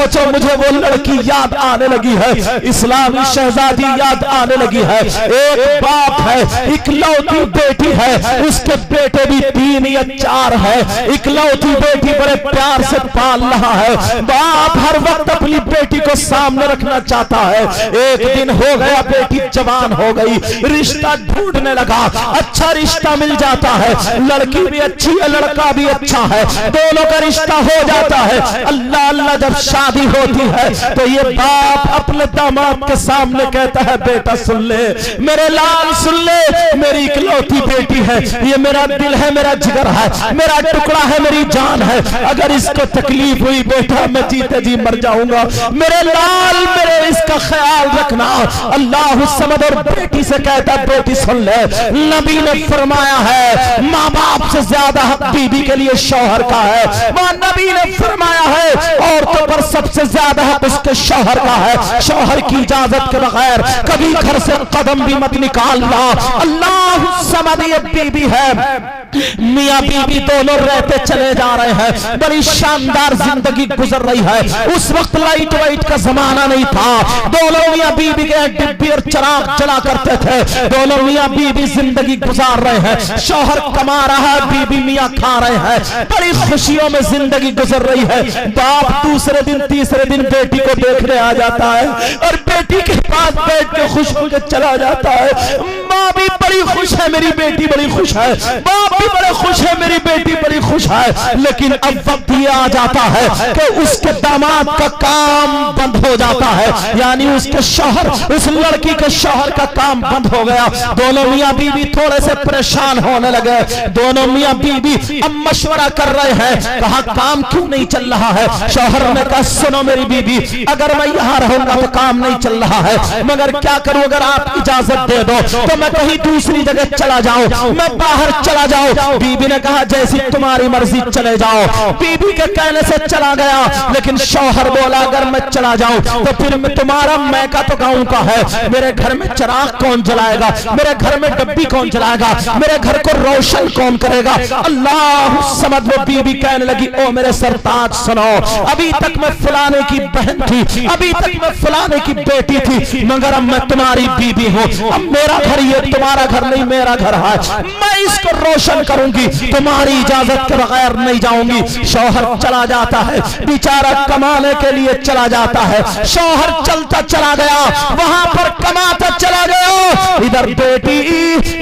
सोचो मुझे वो लड़की याद आने लगी है, इस्लामी शहजादी याद आने लगी है। एक बाप है, इकलौती बेटी है, उसके बेटे भी 3 या 4 है। इकलौती बेटी बड़े प्यार से पाल रहा है। बाप हर वक्त अपनी बेटी को सामने रखना चाहता है। एक दिन हो गया, बेटी जवान हो गई, रिश्ता ढूंढने लगा। अच्छा रिश्ता मिल जाता है, लड़की भी अच्छी है, लड़का भी अच्छा है, दोनों का रिश्ता हो जाता है। अल्लाह अल्लाह जब शादी होती है तो ये बाप अपने दामाद के सामने कहता है, बेटा सुन ले, मेरे लाल सुन ले, मेरी इकलौती बेटी है, ये मेरा दिल है, मेरा जिगर है, मेरा टुकड़ा है, मेरी जान है। अगर इसको तकलीफ हुई बेटा मैं जीते जी मर जाऊंगा, मेरे लाल मेरे इसका ख्याल रखना। अल्लाह समद और बेटी से कहता, बेटी सुन ले, नबी ने फरमाया है माँ बाप से ज्यादा हक बीवी के लिए शौहर का है। माँ नबी ने फरमाया है औरतों पर सबसे ज्यादा हक उसके शौहर का है। शौहर की इजाजत के बगैर कभी घर से कदम भी मत निकालना। अल्लाह समद ये बीबी है, मियाँ बीबी दोनों रहते चले जा रहे हैं, बड़ी शानदार जिंदगी गुजर रही है। उस वक्त लाइट वाइट का जमाना नहीं था, दोनों मियाँ बीबी के डिब्बी और चिराग जला करते थे। दोनों मियाँ बीबी जिंदगी गुजार रहे हैं, शौहर कमा रहा है, बीबी मियाँ खा रहे हैं, बड़ी खुशियों में जिंदगी गुजर रही है। बाप दूसरे दिन तीसरे दिन बेटी को देखने आ जाता है और बेटी के पास बैठ के खुश होकर चला जाता है। माँ भी बड़ी खुश है, मेरी बेटी बड़ी खुश है, बाप भी बड़े खुश है, मेरी बेटी बड़ी खुश है। लेकिन अब वक्त ये आ जाता है कि उसके दामाद का काम बंद हो जाता है, यानी उसके शौहर, उस लड़की के शौहर का काम बंद हो गया। दोनों मियाँ बीबी थोड़े से परेशान होने लगे। दोनों मियाँ बीबी अब मशवरा कर रहे हैं, कहा काम क्यों नहीं चल रहा है। शौहर ने कहा सुनो मेरी बीबी, अगर मैं यहाँ रहूंगा तो काम नहीं चल रहा है, मगर क्या करूं, अगर आप इजाजत दे दो तो मैं कहीं दूसरी जगह चला जाऊं, मैं बाहर चला जाऊं। बीबी ने कहा जैसी तुम्हारी मर्जी चले जाओ। बीबी के कहने से चला गया, लेकिन शौहर बोला अगर मैं चला जाऊं तो फिर मैं तुम्हारा मैका तो गांव का है, मेरे घर में चिराग कौन जलाएगा, मेरे घर में डब्बी कौन जलाएगा, मेरे घर को रोशन कौन करेगा। अल्लाह समझ। वो बीबी कहने लगी ओ मेरे सरताज सुनो, अभी तक मैं फलाने की बहन थी, अभी तक मैं फलाने की बेटी थी, मगर अब मैं तुम्हारी बीबी हूँ, अब मेरा घर ये तुम्हारा घर नहीं मेरा घर है, मैं इसको रोशन करूंगी, तुम्हारी इजाजत के बगैर नहीं जाऊंगी। शौहर चला जाता है, बेचारा कमाने के लिए चला जाता है। शौहर चलता चला गया, वहां पर कमाता चला गया। इधर बेटी,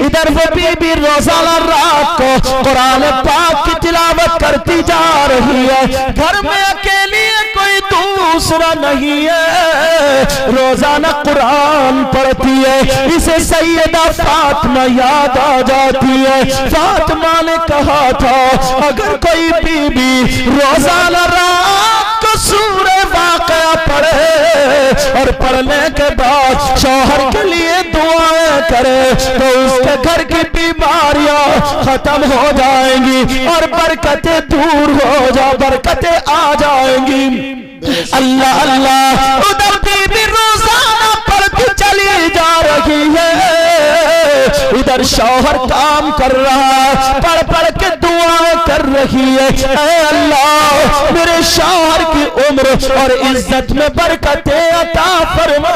इधर वो बीबी रोजाना रात को कुरान पाक की तिलावत करती जा रही है। घर में अकेली कोई दूसरा नहीं है, रोजाना कुरान पढ़ती है। इसे सैयदा फातिमा याद आ जाती है। फातिमा ने कहा था अगर कोई बीबी रोजाना रात को सूरे वाक़या पढ़े और पढ़ने के बाद शौहर के लिए दुआएं करे तो उसके घर की बीमारियां खत्म हो जाएंगी और बरकतें दूर हो जा, बरकतें आ जाएंगी। अल्लाह अल्लाह। उधर बीबी रोजाना पढ़ती चली जा रही है, इधर शौहर काम कर रहा है, पढ़ पढ़ के दुआएं कर रही है। ऐ अल्लाह मेरे शौहर की उम्र और इज्जत में बरकतें अता फरमा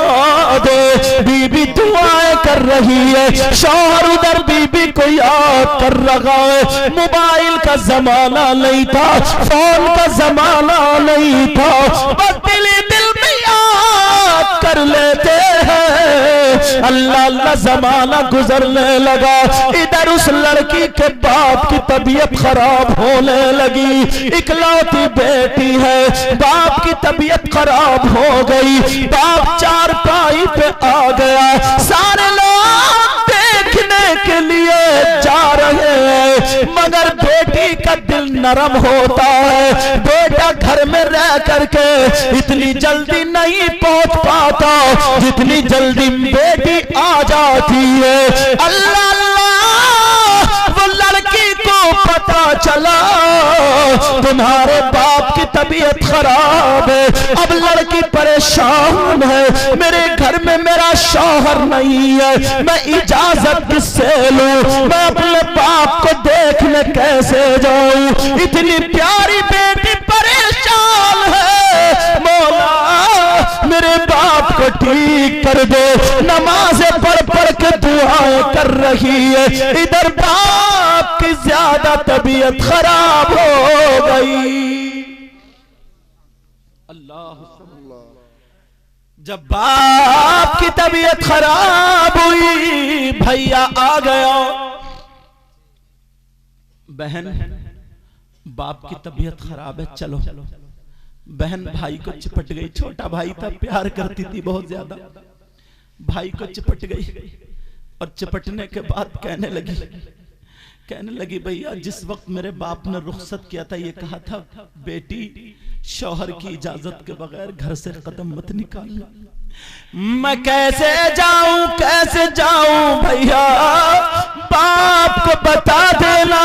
दे। बीबी दुआएं कर रही है, शौहर उधर बीबी को याद कर रहा है। मोबाइल का जमाना नहीं था, फोन का जमाना नहीं था, बस दिल में याद कर लेते हैं। अल्लाह अल्लाह जमाना गुजरने लगा। इधर उस लड़की के बाप की तबीयत खराब होने लगी, इकलौती बेटी है, बाप की तबीयत खराब हो गई। बाप चारपाई पे आ गया, सारे लोग देखने के लिए जा रहे हैं, मगर बेटी का दिल नरम होता है। बेटा घर में रह करके इतनी जल्दी नहीं पहुंच पाता जितनी जल्दी बेटी आ जाती है। अल्लाह अल्लाह। वो लड़की को पता चला तुम्हारे बाप की तबीयत खराब है, अब लड़की परेशान है, मेरे घर में मेरा शौहर नहीं है, मैं इजाजत किससे लूं, मैं अपने बाप को देखने कैसे जाऊं। इतनी प्यारी बेटी परेशान है। मौला जिक्र दो, नमाज़ें पढ़ पढ़ के दुआएं कर रही है, इधर बाप की ज्यादा तबीयत खराब हो गई। अल्लाह, जब बाप की तबीयत खराब हुई, भैया आ गया। बहन, बाप की तबीयत खराब है, चलो। बहन भाई को चिपट गई, छोटा भाई था, प्यार करती थी बहुत ज्यादा, भाई को चिपट गई और चिपटने के बाद कहने लगी भैया, जिस वक्त मेरे बाप ने रुखसत किया था, ये कहा था बेटी शौहर की इजाजत के बगैर घर से कदम मत निकालना। मैं कैसे जाऊं भैया, बाप को बता देना।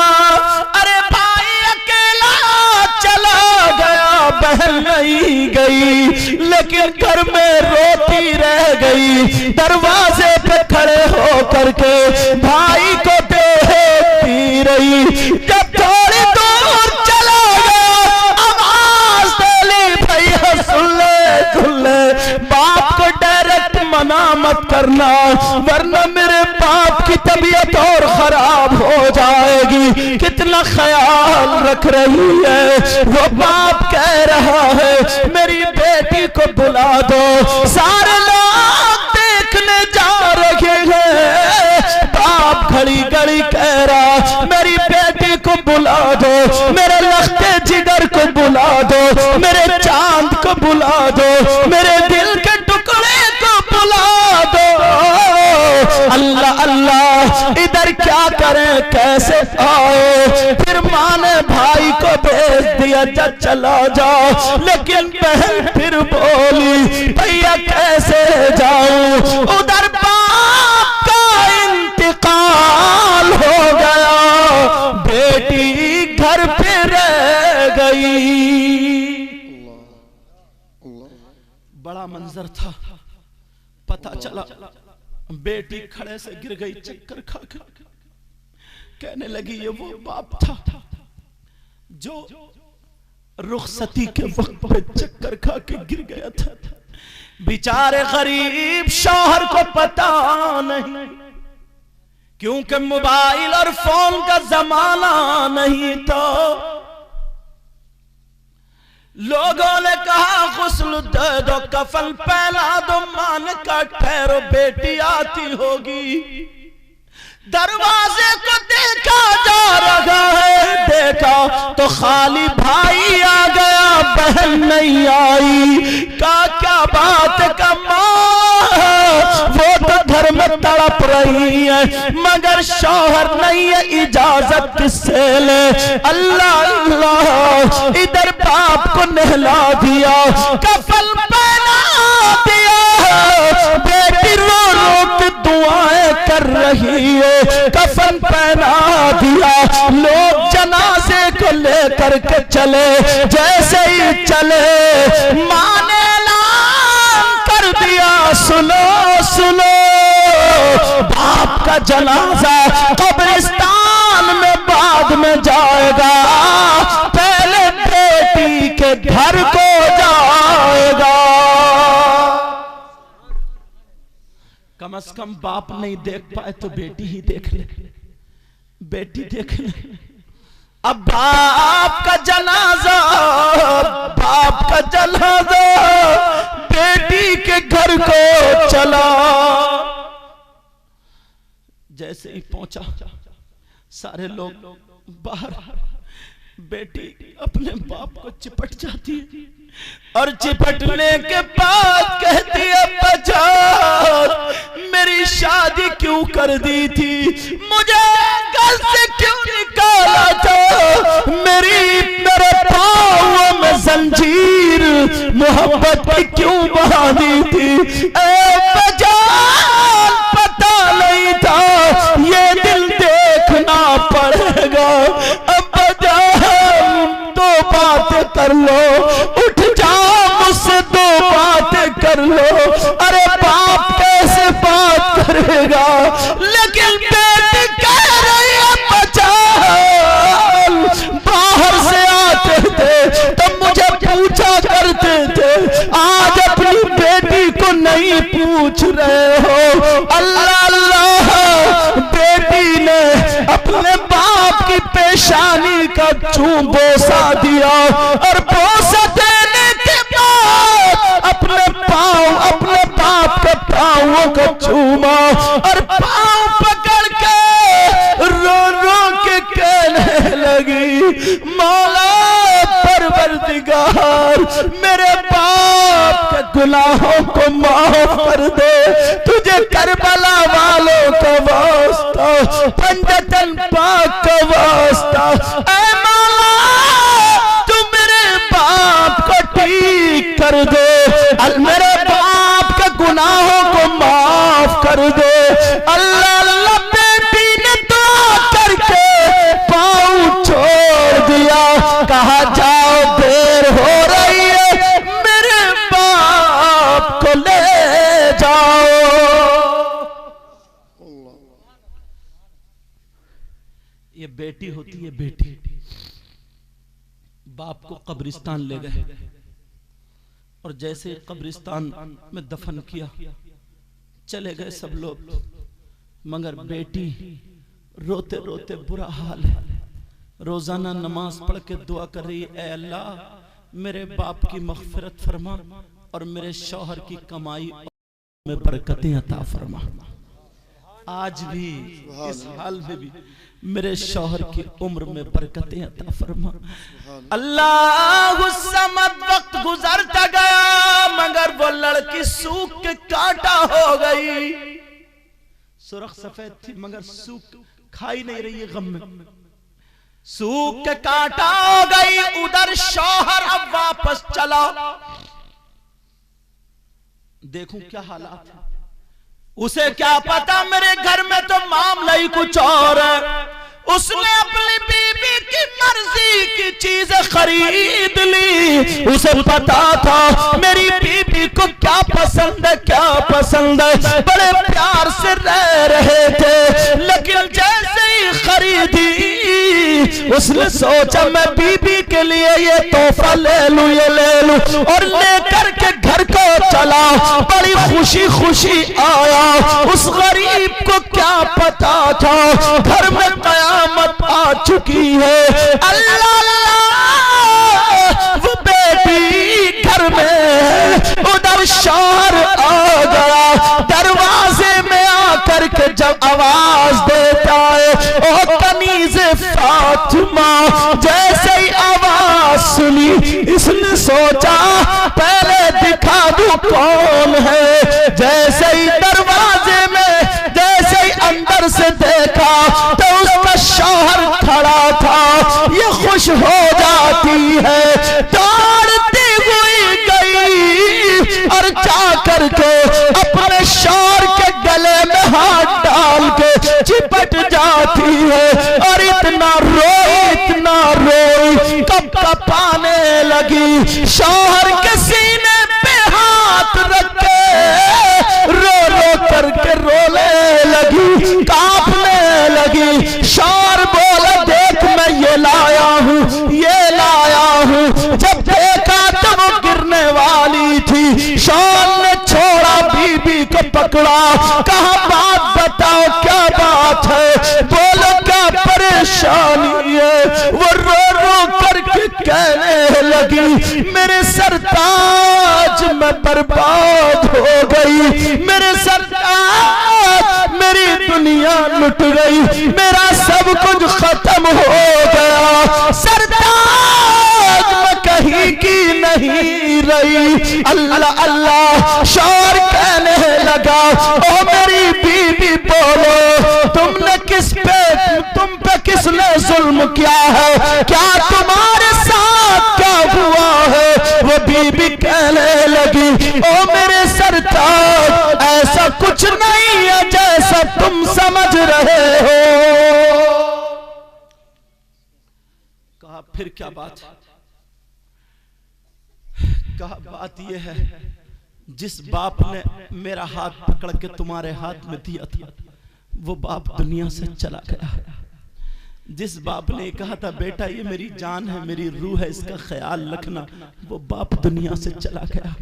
अरे भाई अकेला चला गया, बहन नहीं गई, लेकिन घर में रोती रह गई। दरवाजे पे खड़े हो करके भाई को देखती रही। जब थोड़ी दूर चला गया, आवाज देली, भैया सुन ले, बाप को डायरेक्ट मना मत करना, वरना मेरे बाप की तबीयत और खराब हो जाएगी। कितना ख्याल रख रही है। वो बाप कह रहा है मेरी बेटी को बुला दो, सारे लोग देखने जा रहे हैं। बाप घड़ी घड़ी कह रहा मेरी बेटी को बुला दो, मेरे लखते जिगर को बुला दो, मेरे चांद को बुला दो, मेरे दिल के टुकड़े को बुला दो। अल्लाह अल्लाह, इधर क्या करें, कैसे आए। फिर माँ ने भाई को भेज दिया, जा चला जाओ। लेकिन बहन फिर बोली भैया कैसे जाऊं, उधर बाप का इंतकाल हो गया, बेटी घर पे रह गई। बड़ा मंजर था। पता चला बेटी खड़े से गिर गई चक्कर खाकर। कहने लगी ये वो बाप था जो रुखसती के वक्त पे चक्कर खा के गिर गया था। बेचारे गरीब शौहर को पता नहीं, क्योंकि मोबाइल और फोन का जमाना नहीं था। लोगों ने कहा गुस्ल दे दो, कफन पहना दो, मान का ठहरो बेटी आती होगी। दरवाजे को देखा जा रहा है, देखा तो खाली भाई आ गया, बहन नहीं आई। क्या बात का माँ, वो तो घर में तड़प रही है, मगर शौहर नहीं है, इजाजत किससे ले। अल्लाह अल्लाह, इधर बाप को नहला दिया, कफन पहना दिया, बेटी रो रो के दुआएं कर रही है, कफन पहना दिया। लोग जनाजे को लेकर के चले, जैसे ही चले माँ ने ऐलान कर दिया, सुनो सुनो, बाप का जनाजा कब्रिस्तान में बाद में जाएगा, पहले बेटी के घर को जाएगा। कम से कम बाप नहीं देख पाए तो बेटी ही देख ले, बेटी देख ले। अब बाप का जनाजा बेटी के घर को चला। जैसे ही पहुंचा, सारे लोग बाहर, बेटी अपने बाप को चिपट जाती है और चिपटने के बाद कहती है बचा, मेरी शादी क्यों कर दी थी, मुझे घर से क्यों निकाला था, मेरे पाँव में जंजीर मोहब्बत की क्यों बहानी थी। बचा, पता नहीं था ये दिल देखना पड़ेगा। अब बचा, दो बातें कर लो, उठ जाओ मुझसे दो बातें कर लो। अरे बाप कैसे बात करेगा, लेकिन बेटी कह रही है बचा। बाहर से आते थे तो मुझे पूछा करते थे, आज अपनी बेटी को नहीं नहीं पूछ रहे हो। अल्लाह अल्लाह, बेटी ने अपने बाप की पेशानी का चूम बोसा दिया और बोसा देने के बाद अपने पाँव, अपने बाप के पाँवों को चूमा और पाँव पकड़ के रो रो के कहने लगी, मौला परवरदिगार, मेरे बाप के गुनाहों को माफ कर दे, तुझे करबला वालों का वास्ता, पंजतन पाक का वास्ता, ऐ मौला तू मेरे बाप को ठीक कर दे, मेरे बाप के गुनाहों को माफ कर दे। अल्लाह अल्लाह, बेटी ने दुआ करके पाँव छोड़ दिया, कहा जाओ देर हो रही है, मेरे बाप को ले जाओ। ये बेटी होती है, बेटी। बाप को कब्रिस्तान ले गए और जैसे कब्रिस्तान में दफन किया, चले गए सब लोग, मगर बेटी रोते रोते बुरा हाल है, रोजाना नमाज पढ़ के दुआ कर रही है, ऐ अल्लाह मेरे बाप की मग़फ़िरत फरमा और मेरे शौहर की कमाई में बरकतें अता फरमा। आज भी इस हाल में भी मेरे शौहर की उम्र में बरकतें अता फरमा। अल्लाह समद, वक्त गुजरता गया मगर वो लड़की सूख के कांटा हो गई। सुर्ख सफेद थी मगर सूख खाई नहीं रही है, गम में सूख के कांटा हो गई। उधर शौहर अब वापस चला, देखूं क्या हालात है। उसे क्या पता मेरे घर में तो मामला ही कुछ और है। उसने अपनी बीबी की मर्जी की चीजें खरीद ली। उसे पता था मेरी बीबी को क्या पसंद है, क्या पसंद है। बड़े प्यार से रह रहे थे, लेकिन जैसे ही खरीदी उसने सोचा मैं बीबी के लिए ये तोहफा ले लूं, ये ले लूं, और लेकर के घर को चला। बड़ी खुशी खुशी आया। उस गरीब को क्या पता था घर में कयामत आ चुकी है। अल्लाह अल्लाह, वो बेटी घर में, उधर शौहर आ गया। दरवाजे में आकर के जब आवाज देता है, ओ कनीज़े फातिमा, जैसे ही आवाज सुनी इसने सोचा पहले दिखा दूं कौन है। जैसे ही दरवाजे में, जैसे ही अंदर से देखा तो उसका शौहर खड़ा था। ये खुश हो जाती है, दौड़ती हुई गई और जा करके अपने शौहर के गले में हाथ डाल के चिपट जाती है और इतना रोई कपकपाने लगी। शौहर के सीने पे हाथ रख के रो रो करके रोने लगी, कांपने लगी। शौहर बोला देख मैं ये लाया हूँ, ये लाया हूँ। जब देखा तो वो गिरने वाली थी। शौहर ने छोड़ा, बीबी को पकड़ा, कहा बात बताओ क्या बात है, बोलो क्या परेशानी है। वो रो रो करके कहने लगी मेरे सरताज मैं बर्बाद हो गई, मेरे सरताज मेरी दुनिया लुट गई, मेरा सब कुछ खत्म हो गया। सरताज मैं कहीं की नहीं रही। अल्लाह अल्लाह, शौहर कहने लगा ओ मेरी बीबी बोलो तुमने तुम पे किसने जुल्म किया है, क्या तुम्हारे साथ क्या हुआ है। वो बीबी कहने लगी ओ मेरे सरताज ऐसा कुछ नहीं है जैसा तुम समझ रहे हो। कहा फिर क्या बात है। कहा बात यह है जिस बाप ने मेरा हाथ पकड़ के तुम्हारे हाथ में दिया था वो बाप दुनिया से चला गया। जिस बाप ने कहा था बेटा ये मेरी जान है, मेरी रूह है, इसका ख्याल रखना, वो बाप दुनिया से चला गया।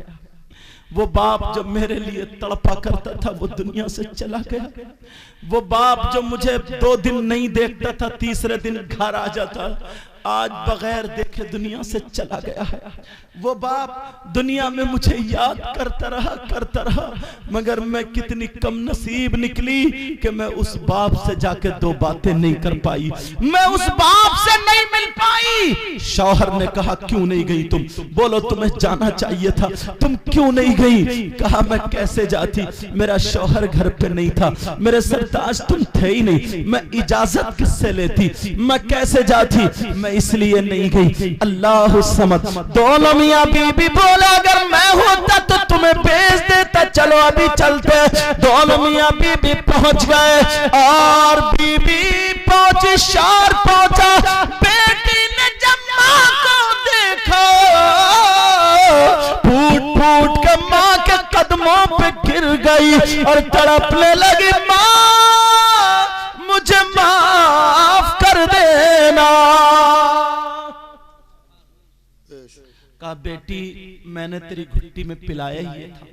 वो बाप जो मेरे लिए तड़पा करता था वो दुनिया से चला गया। वो बाप जो मुझे 2 दिन नहीं देखता था, तीसरे दिन घर आ जाता, आज बगैर देखे दुनिया से चला गया है। वो बाप दुनिया में मुझे याद करता रहा, मगर मैं कितनी कम नसीब निकली कि मैं उस बाप से जाके 2 बातें नहीं कर पाई, मैं उस बाप से नहीं मिल पाई। शौहर ने कहा क्यों नहीं गई तुम? बोलो तुम्हें जाना चाहिए था, तुम क्यों नहीं गई? कहा मैं कैसे जाती, मेरा शौहर घर पे नहीं था, मेरे सरताज तुम थे ही नहीं, मैं इजाजत किससे लेती, मैं कैसे जाती? मैं इसलिए नहीं गई। अल्लाह समद। दोनों मियां बीबी बोला अगर मैं होता तो तुम्हें भेज देता, चलो अभी चलते। दोनों मियां बीबी पहुंच गए और बीबी पहुंची, शौहर पहुंचा। बेटी ने जब मां को देखा, फूट फूट के मां के कदमों पे गिर गई और तड़पने लगी, मां मुझे माफ कर देना। कहा बेटी मैंने तेरी घुट्टी में पिलाया ही था।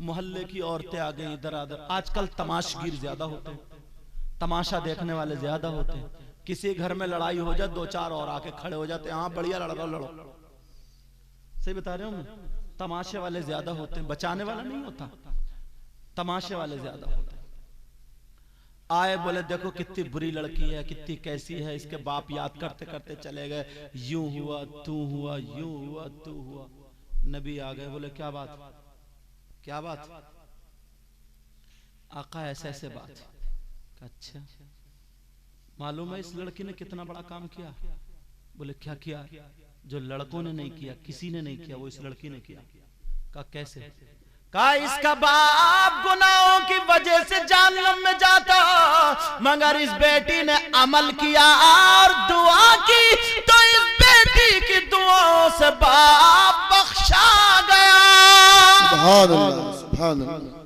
मोहल्ले की औरतें आ गई इधर आधर। आजकल तमाशगीर ज्यादा होते हैं, तमाशा देखने वाले ज्यादा होते हैं। किसी घर में लड़ाई हो जाए 2-4 और आके खड़े हो जाते हैं, हाँ बढ़िया लड़ो। सही बता रहे हो मैं? तमाशे वाले ज्यादा होते हैं, बचाने वाला नहीं होता, तमाशे वाले ज्यादा होते हैं। आए बोले देखो कितनी बुरी लड़की है, कितनी कैसी है। इसके बाप याद करते करते चले गए, यूं हुआ तू हुआ, यूं हुआ तू हुआ। नबी आ गए, बोले क्या बात, क्या बात? आका ऐसे ऐसे बात। अच्छा मालूम है इस लड़की ने कितना बड़ा काम किया? बोले क्या किया? जो लड़कों ने नहीं किया, किसी ने नहीं किया, वो इस लड़की ने किया। कहा कैसे? कहा इसका बाप गुनाहों की वजह से जहन्नम में जाता, मगर इस बेटी ने अमल किया और दुआ की तो इस बेटी की दुआओं से बाप बख्शा गया। सुभान अल्लाह, सुभान अल्लाह।